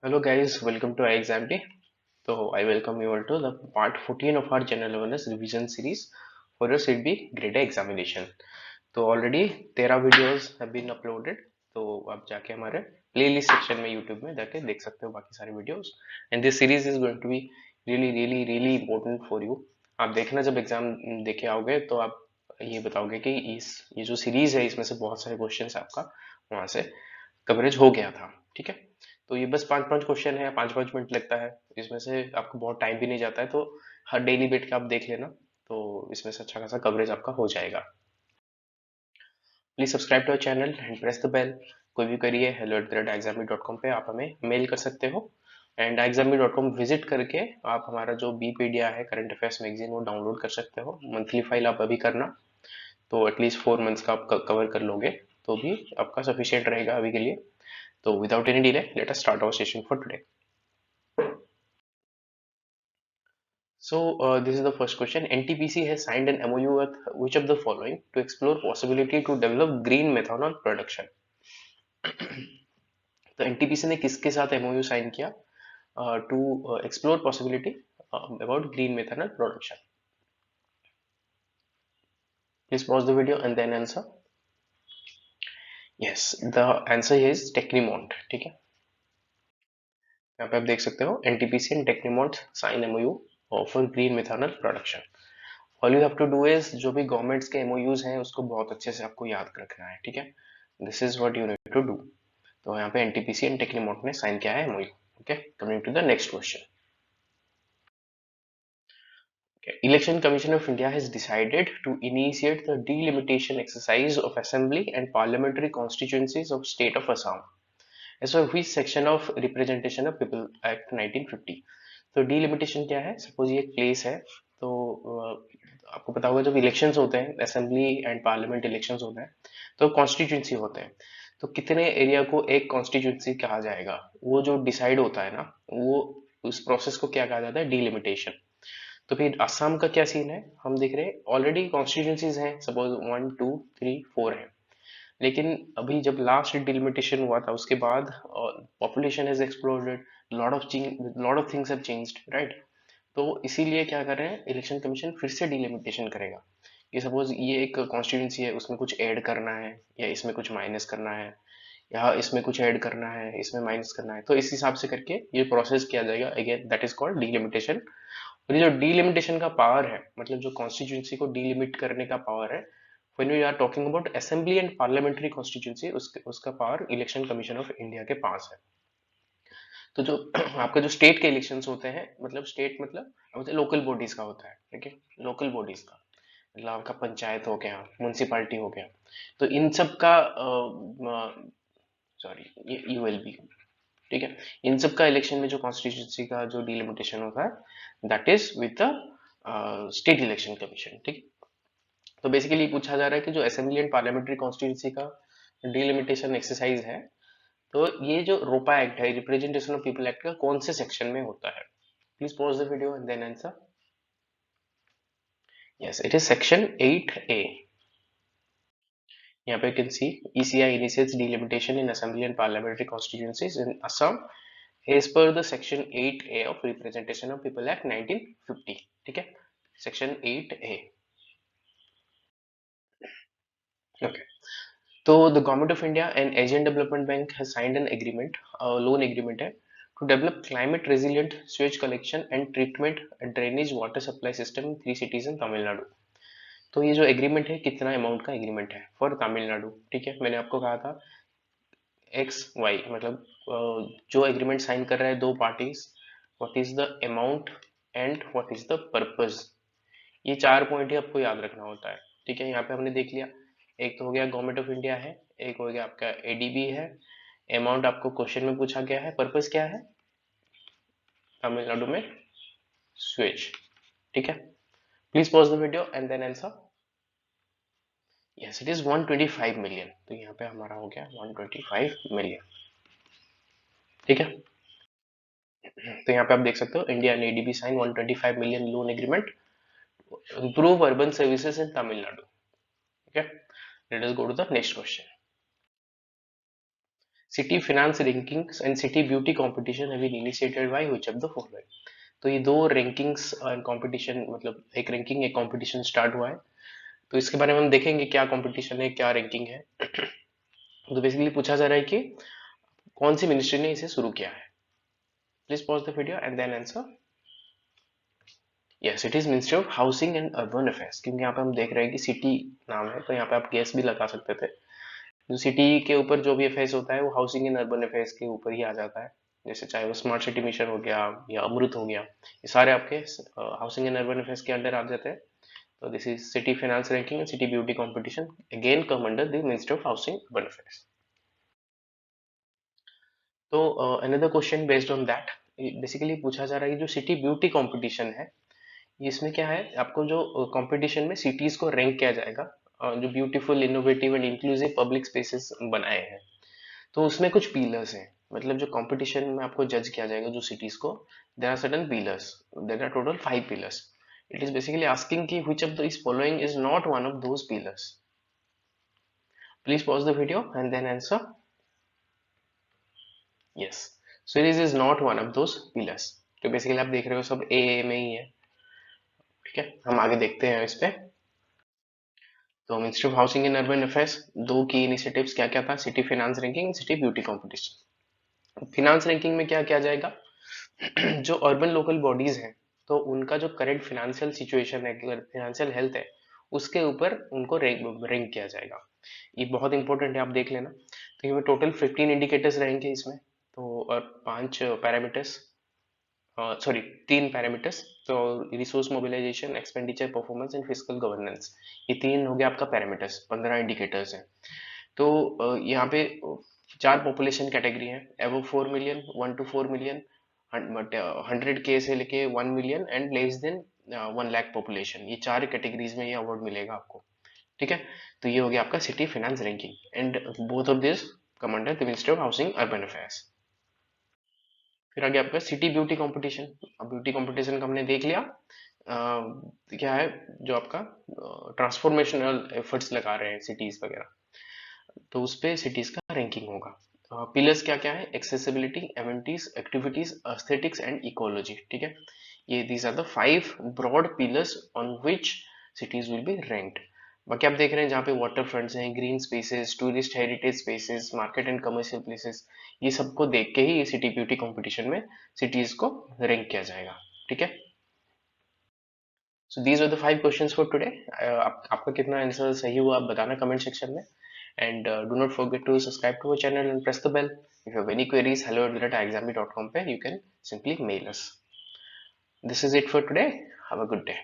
Hello guys, welcome to iExamD. So I welcome you all to the part 14 of our general awareness revision series for your CID grade A examination. तो already 13 videos have been uploaded, तो आप जाके हमारे playlist section में YouTube में जाके देख सकते हो बाकी सारे videos and this series is going to be really important for you. आप देखना जब एग्जाम देके आओगे तो आप ये बताओगे कि ये जो सीरीज है इसमें से बहुत सारे क्वेश्चंस आपका वहां से कवरेज हो गया था। ठीक है, तो ये बस पांच पांच क्वेश्चन है, पांच पांच मिनट लगता है, इसमें से आपको बहुत टाइम भी नहीं जाता है, तो हर डेली बैठ के आप देख लेना, तो इसमें से अच्छा खासा कवरेज आपका हो जाएगा। Please subscribe to our channel and press the bell. कोई भी करिए hello@examine.com पे आप हमें मेल कर सकते हो एंड examine.com विजिट करके आप हमारा जो बीपीडिया है करंट अफेयर्स मैगजीन वो डाउनलोड कर सकते हो। मंथली फाइल आप अभी करना, तो एटलीस्ट 4 मंथ्स का आप कवर कर लोगे तो भी आपका सफिशियंट रहेगा अभी के लिए। So without any delay, let us start our session for today. So this is the first question. NTPC has signed an MOU with which of the following to explore possibility to develop green methanol production? तो NTPC ने किसके साथ MOU sign किया to explore possibility about green methanol production? Please pause the video and then answer. Yes, the answer is Tecnimont. ठीक है, यहाँ पे आप देख सकते हो NTPC and Tecnimont sign MOU for green methanol production. All you have to do is जो भी गवर्नमेंट्स के एमओयूज हैं उसको बहुत अच्छे से आपको याद रखना है। ठीक है, this is what you need to do. तो यहाँ पे एनटीपीसी एंड टेक्नीमोट ने साइन किया है MoU. Okay, coming to the next question. Election commission of India has decided to initiate the delimitation exercise of assembly and parliamentary constituencies of state of Assam as per which section of representation of people act 1950। तो delimitation क्या है? Suppose ये एक place है, तो आपको पता होगा जब इलेक्शंस होते हैं, असेंबली एंड पार्लियामेंट इलेक्शंस होते हैं, तो कॉन्स्टिट्यूंसी होते हैं, तो कितने एरिया को एक कॉन्स्टिट्यूंसी कहा जाएगा वो जो डिसाइड होता है ना, वो उस प्रोसेस को क्या कहा जाता है? डिलिमिटेशन। तो फिर असम का क्या सीन है? हम देख रहे हैं ऑलरेडी कॉन्स्टिट्यूंसीज हैं, सपोज 1 2 3 4 है, लेकिन अभी जब लास्ट डिलिमिटेशन हुआ था उसके बाद population has exploded, lot of things have changed, right? तो इसीलिए क्या कर रहे हैं, इलेक्शन कमीशन फिर से डिलिमिटेशन करेगा कि सपोज ये एक कॉन्स्टिट्यूंसी है, उसमें कुछ ऐड करना है या इसमें कुछ माइनस करना है, या इसमें कुछ ऐड करना है इसमें माइनस करना है, तो इस हिसाब से करके ये प्रोसेस किया जाएगा। Again that is called delimitation. और ये जो डिलिमिटेशन का पावर है, मतलब जो कॉन्स्टिट्यूंसी को डिलिमिट करने का पावर है, when we are talking about assembly and parliamentary constituency, उसका power election commission of India के पास है। तो जो आपका जो स्टेट के इलेक्शंस होते हैं, मतलब स्टेट मतलब लोकल बॉडीज का होता है, ठीक है, लोकल बॉडीज का मतलब आपका पंचायत हो गया, म्यूनसिपालिटी हो गया, तो इन सब का सॉरी ये यूएलबी, ठीक है, इन सब का इलेक्शन में जो कॉन्स्टिट्यूंसी का जो डिलिमिटेशन होता है that is with the state election commission. ठीक है, तो बेसिकली पूछा जा रहा है कि जो असेंबली एंड पार्लियामेंट्री कॉन्स्टिट्यूंसी का डिलिमिटेशन एक्सरसाइज है, तो ये जो रोपा एक्ट है, रिप्रेजेंटेशन ऑफ पीपल एक्ट का कौन से सेक्शन में होता है? Please pause the video and then answer. Yes, it is section 8A। यहाँ पे you can see ECI initiates delimitation in assembly and parliamentary constituencies in Assam as per the section 8A of representation of people act 1950। ठीक है, section 8A। Okay, तो the government of India and Asian development bank has signed an agreement, loan agreement है, to develop climate resilient sewage collection and treatment drainage water supply system in 3 cities in Tamil Nadu. तो ये जो agreement है कितना amount का agreement है for Tamil Nadu? ठीक है, मैंने आपको कहा था एक्स वाई, मतलब जो एग्रीमेंट साइन कर रहा है दो parties, what is the amount and what is the purpose, ये चार पॉइंट ही आपको याद रखना होता है। ठीक है, यहाँ पे हमने देख लिया, एक तो हो गया गवर्नमेंट ऑफ इंडिया है, एक हो गया आपका एडीबी है, अमाउंट आपको क्वेश्चन में पूछा गया है, पर्पस क्या है तमिलनाडु में स्विच। ठीक है, please pause the video and then answer. Yes, it is 125 million, तो यहाँ पे हमारा हो गया 125 मिलियन। ठीक है, तो यहाँ पे आप देख सकते हो इंडिया ने ADB sign 125 million loan agreement improve urban services in Tamil Nadu। Okay, let us go to the next question। City finance rankings and city beauty competition have been initiated by which of the following. तो ये दो rankings and competition, मतलब एक ranking एक competition start हुआ है। तो इसके बारे में हम देखेंगे क्या कंपटीशन है, क्या रैंकिंग है। तो बेसिकली पूछा जा रहा है कि कौन सी मिनिस्ट्री ने इसे शुरू किया है। Please pause the video and then answer. Yes, it is ministry of housing and urban affairs, क्योंकि यहाँ पे हम देख रहे हैं कि सिटी नाम है, तो यहाँ पे आप गेस भी लगा सकते थे। जो सिटी के ऊपर जो भी अफेयर्स होता है वो हाउसिंग एंड अर्बन अफेयर्स के ऊपर ही आ जाता है। जैसे चाहे वो स्मार्ट सिटी मिशन हो गया या अमृत हो गया, ये सारे आपके हाउसिंग एंड अर्बन अफेयर्स के अंडर आ जाते हैं। तो this is city finance ranking and city beauty competition, again come under the ministry of housing urban affairs. तो another question based on that, basically पूछा जा रहा है कि जो सिटी ब्यूटी कंपटीशन है, इसमें क्या है, आपको जो कंपटीशन में सिटीज को रैंक किया जाएगा, जो beautiful innovative and inclusive public spaces बनाए हैं। तो उसमें कुछ पिलर्स हैं, मतलब जो कंपटीशन में आपको जज किया जाएगा जो सिटीज को, there are certain pillars, there are total 5 pillars. It is basically asking कि which of this following is not one of those pillars. Please pause the video and then answer. Yes, so this is not one of those pillars. तो basically आप देख रहे हो सब ए में ही है। ठीक है, हम आगे देखते हैं इस पे। तो ministry of housing and urban affairs, दो की इनिशिएटिव्स क्या क्या था, city finance ranking, city beauty competition. Finance ranking में क्या किया जाएगा, जो अर्बन लोकल बॉडीज हैं, तो उनका जो करंट फिनेंशियल सिचुएशन है, फिनेंशियल हेल्थ है, उसके ऊपर उनको रैंक किया जाएगा। ये बहुत इंपॉर्टेंट है, आप देख लेना। तो ये टोटल 15 इंडिकेटर्स रहेंगे इसमें, तो और 5 पैरामीटर्स, सॉरी 3 पैरामीटर्स। तो resource mobilisation, expenditure performance and fiscal governance, ये 3 हो गया आपका पैरामीटर्स, 15 इंडिकेटर्स हैं। तो यहाँ पे 4 पॉपुलेशन कैटेगरी है, एवो 4 मिलियन, 1 to 4 मिलियन, 100K से लेके 1 million and less than 1 lakh population, ये 4 कैटेगरीज में ये अवार्ड मिलेगा आपको। ठीक है, तो ये हो गया आपका city finance ranking and both of this come under the ministry of housing urban affairs. फिर आगे आपका सिटी ब्यूटी कंपटीशन। अब ब्यूटी कंपटीशन का हमने देख लिया। क्या है, जो आपका ट्रांसफॉर्मेशनल एफर्ट्स लगा रहे हैं सिटीज वगैरह, तो उस पे सिटीज का रैंकिंग होगा। पिलर्स क्या क्या है, accessibility, amenities, activities, aesthetics and ecology. ठीक है, ये these are the 5 broad pillars on which cities will be ranked. बाकी आप देख रहे हैं जहाँ पे वाटर फ्रंट्स हैं, green spaces, tourist heritage spaces, market and commercial places, ये सबको देख के ही ये सिटी ब्यूटी कंपटीशन में सिटीज को रैंक किया जाएगा। ठीक है, so these are the 5 questions for today. आपका कितना आंसर सही हुआ आप बताना कमेंट सेक्शन में। And do not forget to subscribe to our channel and press the bell. If you have any queries, hello@examby.com पे you can simply mail us. This is it for today. Have a good day.